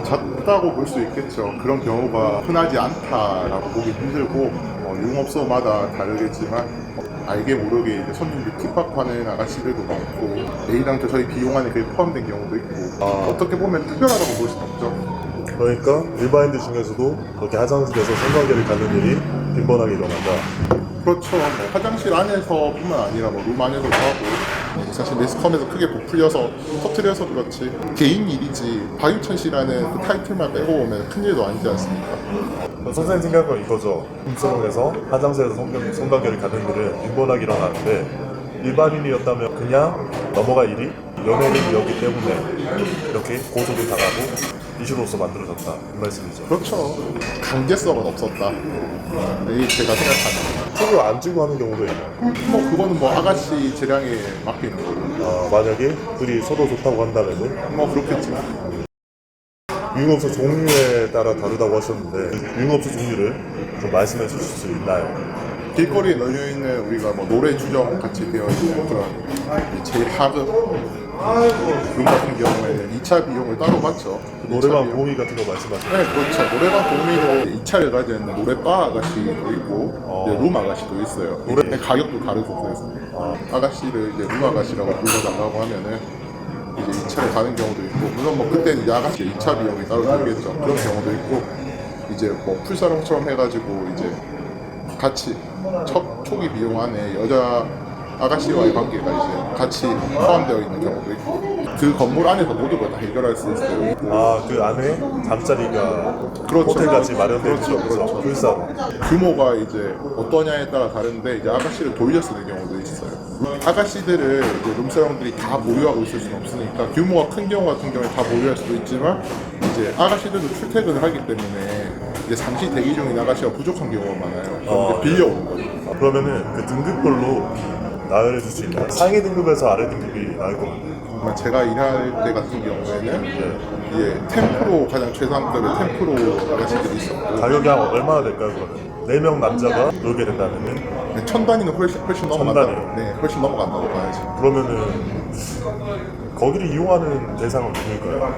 잦다고 볼 수 있겠죠. 그런 경우가 흔하지 않다라고 보기 힘들고 유흥업소마다 다르겠지만 알게 모르게 이제 손님들 핍박하는 아가씨들도 많고 A당 저희 비용 안에 그게 포함된 경우도 있고 어떻게 보면 특별하다고 볼 수는 없죠. 그러니까 일반인들 중에서도 그렇게 화장실에서 성관계를 갖는 일이 빈번하게 일어난다. 그렇죠. 뭐 화장실 안에서뿐만 아니라 룸 안에서도 하고 사실 매스컴에서 크게 부풀려서 터트려서 그렇지 개인 일이지 박유천 씨라는 그 타이틀만 빼고 오면 큰일도 아니지 않습니까? 선생님 생각은 이거죠. 룸사롱에서 화장실에서 성관계를 갖는 일은 빈번하게 일어나는데 일반인이었다면 그냥 넘어갈 일이 연예인이었기 때문에 이렇게 고소를 당하고 이슈로서 만들어졌다 이 말씀이죠. 그렇죠. 강제성은 없었다. 이게 제가 생각하는. 촉을 안 쥐고 하는 경우도 있나요? 뭐 그거는 뭐 아가씨 재량에 맡기는 거고. 만약에 둘이 서로 좋다고 한다면은 뭐 그렇겠지. 유흥업소 종류에 따라 다르다고 하셨는데 유흥업소 종류를 좀 말씀해 주실 수 있나요? 길거리에 널려 있는 우리가 뭐 노래 주점 같이 되어 있는 그런 제일 하급 룸 같은 경우에는 2차 비용을 따로 받죠. 노래방 공위 같은 거 말씀하시죠? 네, 그렇죠. 노래방 공미도 2차를 가지고 있는 노래바 아가씨도 있고 이제 룸 아가씨도 있어요. 노래- 가격도 다르고 그래서 아가씨를 이제 룸 아가씨라고 불러달라고 하면은 이제 2차를 가는 경우도 있고 물론 뭐 그때는 이제 아가씨 2차 비용이 따로 들겠죠. 그런 경우도 있고 이제 뭐 풀사롱처럼 해가지고 이제 같이 첫 초기 비용 안에 여자 아가씨와의 관계가 이제 같이 포함되어 있는 경우도 있고 그 건물 안에서 모든 걸 다 해결할 수 있어요. 그 안에 잠자리가 그렇죠. 호텔같이 마련되어 있는 그렇죠. 거죠. 그렇죠. 풀사롱. 규모가 이제 어떠냐에 따라 다른데 이제 아가씨를 돌려 쓰는 경우도 있어요. 아가씨들을 이제 룸사롱들이 다 보유하고 있을 수는 없으니까 규모가 큰 경우 같은 경우에 다 보유할 수도 있지만 이제 아가씨들도 출퇴근을 하기 때문에 이제 잠시 대기 중인 아가씨가 부족한 경우가 많아요. 그럼 이제 빌려오는 거죠. 그러면은 그 등급별로 나열해 줄 수 있나요? 상위 등급에서 아래 등급이 나을 것 같아요. 제가 일할 때 같은 경우에는 이제 템프로 가장 최상급의 템프로 아가씨들이 있었고 가격이 한 얼마나 될까요, 그러면? 4명 남자가 놀게 된다면은 1000단위는 훨씬 넘어간다. 단위요? 네, 훨씬 넘어간다고 봐야지. 그러면은 거기를 이용하는 대상은 누구일까요?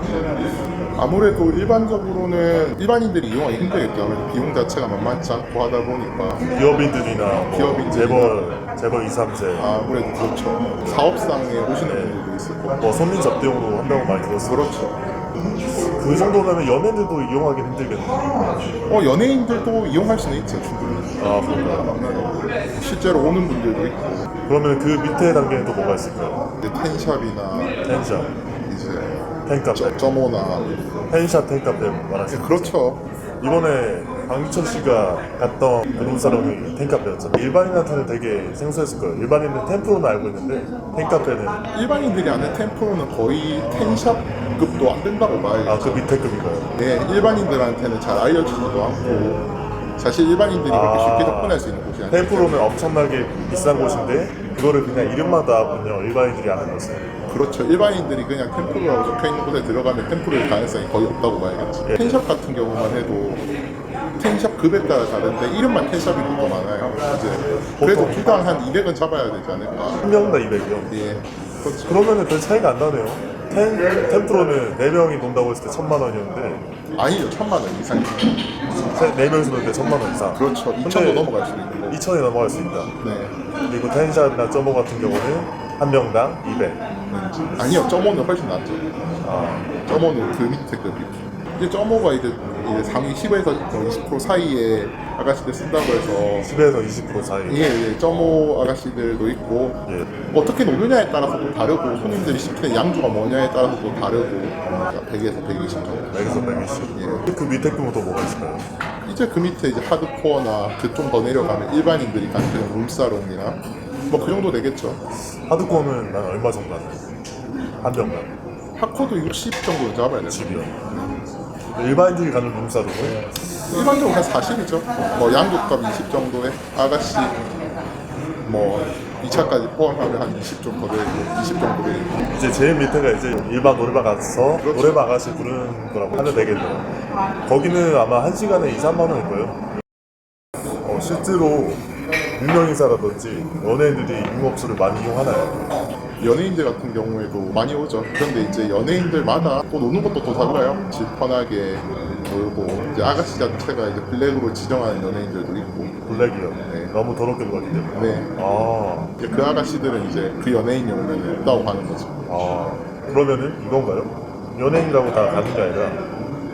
아무래도 일반적으로는 일반인들이 이용하기 힘들겠죠. 아무래도 비용 자체가 만만치 않고 하다 보니까 기업인들이나 뭐 기업인들이나 재벌 2, 3세 아무래도 그렇죠. 사업상에 오시는 분들도 있을 거고. 뭐 손님 접대용으로 한다고 많이 들었어요. 그렇죠. 그 정도면 연예인들도 이용하기 힘들겠네요. 연예인들도 이용할 수는 있죠, 충분히. 그런가요? 실제로 오는 분들도 있고. 그러면 그 밑에 단계는 또 뭐가 있을까요? 이제 텐샵이나 텐샵, 이제 텐카페, 점오나. 펜샵, 텐카페 말하시죠? 그렇죠. 이번에 박유천 씨가 갔던 그 룸사롱이 텐카페였죠. 일반인한테는 되게 생소했을 거예요. 일반인은 템프로는 알고 있는데 텐카페는 일반인들이 아는 템포로는 거의 텐샵급도 안 된다고 봐야죠. 그 밑에 급인가요? 네, 일반인들한테는 잘 알려지지도 않고 사실 일반인들이 그렇게 쉽게 접근할 수 있는 곳이 아니에요. 템프로는 엄청나게 비싼 곳인데 그거를 그냥 이름만 다 일반인들이 아는 것은 그렇죠. 일반인들이 그냥 템프로라고 적혀있는 곳에 들어가면 템프로일 가능성이 거의 없다고 봐야겠지. 텐샵 같은 경우만 해도 텐샵 급에 따라 다른데 이름만 텐샵인 것도 많아요. 이제 그래도 주당 한 200은 잡아야 되지 않을까. 한 명당 200이요. 예. 그렇죠. 그러면은 별 차이가 안 나네요. 템프로는 4명이 논다고 했을 때 1000만 원이었는데 아니죠. 1000만 원 이상이죠. 4명이서 노는데 1000만 원 이상. 그렇죠. 2천도 넘어갈 수도 있는 거고. 2000이 넘어갈 수 있다. 네. 그리고 텐샵이나 점오 같은 경우는 한 명당 200. 아니요. 점오는 훨씬 낫죠. 점오는 그 밑에 급이요. 이제 점오가 이제 상위 10에서 20% 사이에 아가씨들 쓴다고 해서 10에서 20% 사이. 예, 점오 아가씨들도 있고 예. 어떻게 노느냐에 따라서도 다르고 손님들이 시키는 양주가 뭐냐에 따라서도 다르고 100에서 120 정도. 100에서 120. 예. 그 밑에 급은 또 뭐가 있을까요? 이제 그 밑에 이제 하드코어나 그 좀 더 내려가면 일반인들이 가는 룸사롱이나 뭐 그 정도 되겠죠. 하드코어는 난 얼마 정도 하나요? 한 명당. 하코도 60 정도 잡아야 돼요. 10이요. 일반인들이 가는 룸사롱은 일반적으로 한 40이죠. 뭐 양육값 20 정도에 아가씨 뭐 2차까지 포함하면 한 20 정도 되고 20 정도 되고. 이제 제일 밑에가 이제 일반 노래방 가서 그렇죠. 노래방 아가씨 부르는 거라고 하면 되겠네요. 거기는 아마 1시간에 2, 3만 원일 거예요. 실제로 유명인사라든지 연예인들이 유흥업소를 많이 이용하나요? 연예인들 같은 경우에도 많이 오죠. 그런데 이제 연예인들마다 또 노는 것도 또 달라요. 질펀하게 놀고 이제 아가씨 자체가 이제 블랙으로 지정하는 연예인들도 있고. 블랙이요. 네. 너무 더럽게 놀았기 때문에. 네. 아, 이제 그 아가씨들은 이제 그 연예인이 오면 없다고 하는 거죠. 아, 그러면은 이건가요? 연예인이라고 다 가는 게 아니라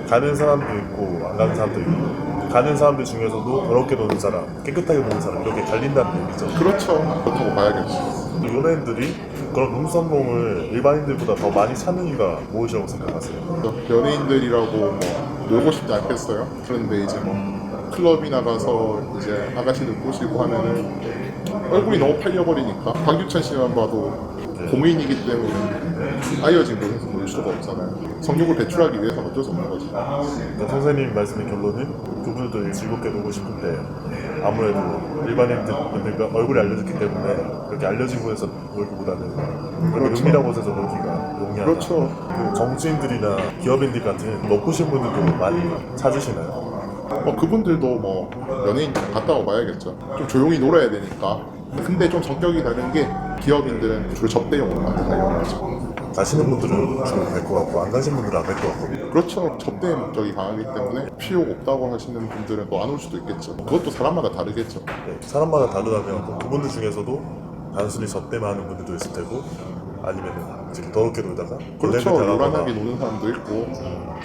가는 사람도 있고 안 가는 사람도 있고 가는 사람들 중에서도 더럽게 노는 사람, 깨끗하게 노는 사람 이렇게 갈린다는 얘기죠. 그렇죠. 그렇다고 봐야겠죠. 연예인들이 그런 룸성공을 일반인들보다 더 많이 찾는 이유가 무엇이라고 생각하세요? 연예인들이라고 뭐 놀고 싶지 않겠어요. 그런데 이제 뭐 클럽이 나가서 이제 아가씨들 꼬시고 하면은 얼굴이 너무 팔려버리니까 박유천 씨만 봐도 공인이기 때문에 알려진 곳에서 놀 수가 없잖아요. 성욕을 배출하기 위해서는 어쩔 수 없는 거지. 그러니까 선생님 말씀의 결론은 그분들도 즐겁게 놀고 싶은데 아무래도 일반인들과 얼굴이 알려졌기 때문에 그렇게 알려진 곳에서 놀기보다는 그렇게 그렇죠. 은밀한 곳에서 놀기가 용이하다. 그렇죠. 그 정치인들이나 기업인들 같은 높으신 분들도 많이 찾으시나요? 그분들도 뭐 연예인 같다고 봐야겠죠. 좀 조용히 놀아야 되니까. 근데 좀 성격이 다른 게 기업인들은 주로 접대용으로 많이 사용하죠. 가시는 분들은 주로 갈 것 같고 안 가시는 분들은 안 갈 것 같고 그렇죠. 접대 목적이 강하기 때문에 필요가 없다고 하시는 분들은 또 안 올 수도 있겠죠. 그것도 사람마다 다르겠죠. 네, 사람마다 다르다면 또 그분들 중에서도 단순히 접대만 하는 분들도 있을 테고 아니면 지금 더럽게 놀다가 그렇죠. 블랙을 당하거나 요란하게 노는 사람도 있고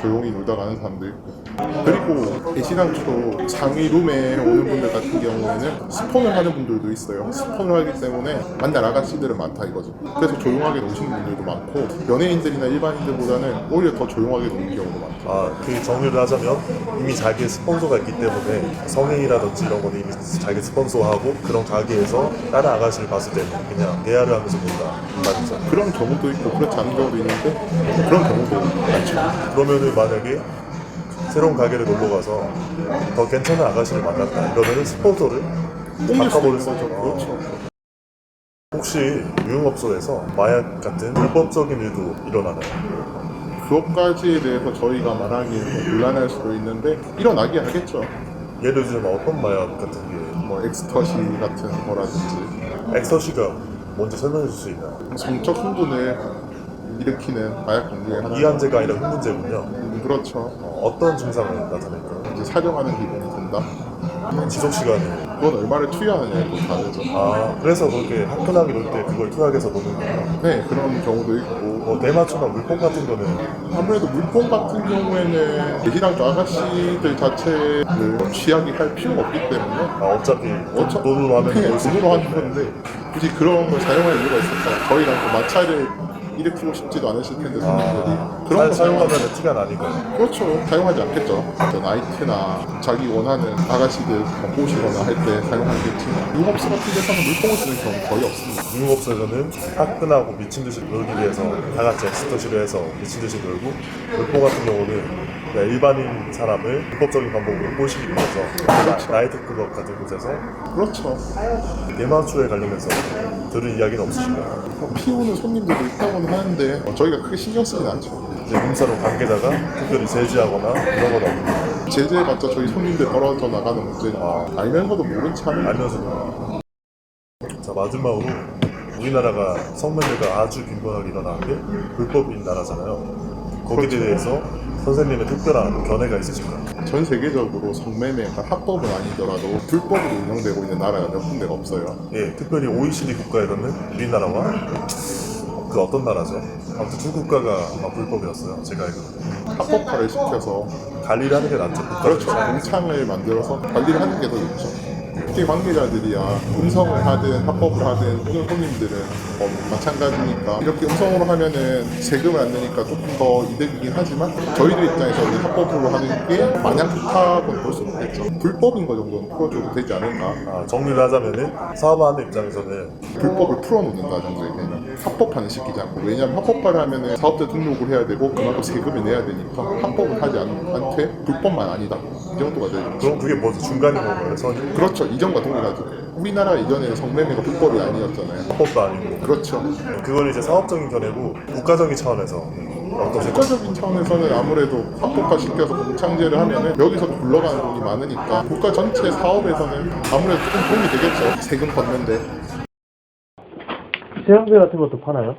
조용히 놀다 가는 사람도 있고. 그리고 애시당초 상위 룸에 오는 분들 같은 경우에는 스폰을 하는 분들도 있어요. 스폰을 하기 때문에 만날 아가씨들은 많다 이거죠. 그래서 조용하게 노시는 분들도 많고 연예인들이나 일반인들보다는 오히려 더 조용하게 노는 경우도 많죠. 아, 그 정리를 하자면 이미 자기의 스폰서가 있기 때문에 성행이라든지 이런 거는 이미 자기 스폰서하고 그런 가게에서 다른 아가씨를 봤을 때는 그냥 대화를 하면서 본다 이 말이죠. 그런 경우도 있고 그렇지 않은 경우도 있는데 그런 경우도 많죠. 그러면은 만약에 새로운 가게를 놀러 가서 더 괜찮은 아가씨를 만났다 이러면은 스폰서를 바꿔버릴 수 있죠. 그렇죠. 혹시 유흥업소에서 마약 같은 불법적인 일도 일어나나요? 그것까지에 대해서 저희가 말하기에는 곤란할 수도 있는데 일어나게 하겠죠. 예를 들면 어떤 마약 같은 게 뭐 엑스터시 같은 거라든지 엑서시가 뭔지 설명해 줄 수 있나요? 성적 흥분을 일으키는 마약 종류의 하나. 이한제가 아니라 흥분제군요. 그렇죠. 어떤 증상을 나타낼까요? 이제 사령하는 기분이 든다. 지속 시간이 그건 얼마를 투여하느냐에 또 다르죠. 아 그래서 그렇게 화끈하게 놀 때 그걸 투약해서 노는구나. 네, 그런 경우도 있고 뭐 대마초나 물뽕 같은 거는 아무래도 물뽕 같은 경우에는 애시당초 아가씨들 자체를 취하게 할 필요가 없기 때문에 어차피 어차- 돈으로 하면 그냥 놀수 돈으로 하는 있는데 건데 굳이 그런 걸 사용할 이유가 있을까? 저희랑 또 마찰을 일으키고 싶지도 않으실 텐데 손님들이 그런 거 사용하면 티가 나니까요. 그렇죠. 사용하지 않겠죠. 나이트나 자기 원하는 아가씨들 보시거나 할 때 사용하겠지만 유흥업소 같은 데서는 물뽕을 쓰는 경우는 거의 없습니다. 유흥업소에서는 화끈하고 미친 듯이 놀기 위해서 다 같이 엑스터시를 해서 미친 듯이 놀고 물뽕 같은 경우는 그냥 일반인 사람을 불법적인 방법으로 꼬시기 위해서 나이트클럽 같은 곳에서 그렇죠. 대마초에 관련해서 들은 이야기는 없으신가요? 피우는 손님들도 있다고는 하는데 저희가 크게 신경 쓰진 않죠. 이제 룸사롱 관계자가 특별히 제지하거나 이런 건 없는 제재해봤자 저희 손님들 떨어져 나가는 문제니까 알면서도 모른 체 하는 거죠. 알면서도. 자 마지막으로 우리나라가 성매매가 아주 빈번하게 일어나는 게 불법인 나라잖아요. 거기에 대해서 선생님의 특별한 견해가 있으신가요? 전 세계적으로 성매매가 합법은 아니더라도 불법으로 운영되고 있는 나라가 몇 군데가 없어요. 예, 특별히 OECD 국가에서는 우리나라와 그 어떤 나라죠? 아무튼 두 국가가 아마 불법이었어요. 제가 알기로는. 합법화를 시켜서 관리를 하는 게 낫죠. 국가 그렇죠. 자체가. 공창을 만들어서 관리를 하는 게 더 좋죠. 특히 관계자들이야 음성을 하든 합법을 하든 오는 손님들은 마찬가지니까 이렇게 음성으로 하면은 세금을 안 내니까 조금 더 이득이긴 하지만 저희들 입장에서는 합법으로 하는 게 마냥 좋다고는 볼 수는 없겠죠. 불법인 거 정도는 풀어줘도 되지 않을까. 아, 정리를 하자면은 사업하는 입장에서는 불법을 풀어놓는다 정도 얘기는 합법화는 시키지 않고 왜냐하면 합법화를 하면은 사업자 등록을 해야 되고 그만큼 세금을 내야 되니까 합법을 하지 않되 불법만 아니다 이 정도가 되죠. 그럼 그게 뭐지? 중간인 건가요? 선이? 그렇죠. 이전과 동일하죠. 우리나라 이전에는 성매매가 불법이 아니었잖아요. 합법도 아니고 그렇죠. 그건 이제 사업적인 견해고 국가적인 차원에서 어떠세요? 국가적인 차원에서는 아무래도 합법화 시켜서 공창제를 하면은 여기서 굴러가는 돈이 많으니까 국가 전체 사업에서는 아무래도 조금 도움이 되겠죠. 세금 걷는데. 제형제 같은 것도 파나요?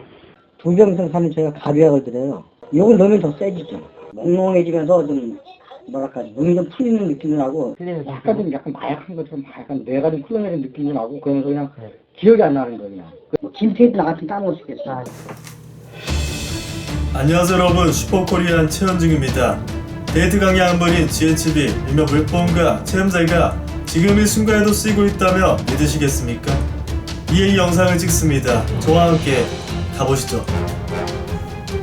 부병성 사면 제가 가비약을 드려요. 요걸 넣으면 더 세지죠. 몽롱해지면서 좀 뭐랄까 눈이 좀 풀리는 느낌이 나고 약간 좀 약간 마약한 것처럼 약간 뇌가 좀 풀려내는 느낌이 나고 그러면서 그냥 기억이 안 나는 거예요. 그냥. 김치에도 나 같은 까먹을 수 있겠어. 안녕하세요 여러분, 슈퍼코리안 최현중입니다. 데이트 강의 한 번인 GHB 일명 물보험과 체험자가 지금 이 순간에도 쓰이고 있다며 믿으시겠습니까? 이에 이 영상을 찍습니다. 저와 함께 가보시죠.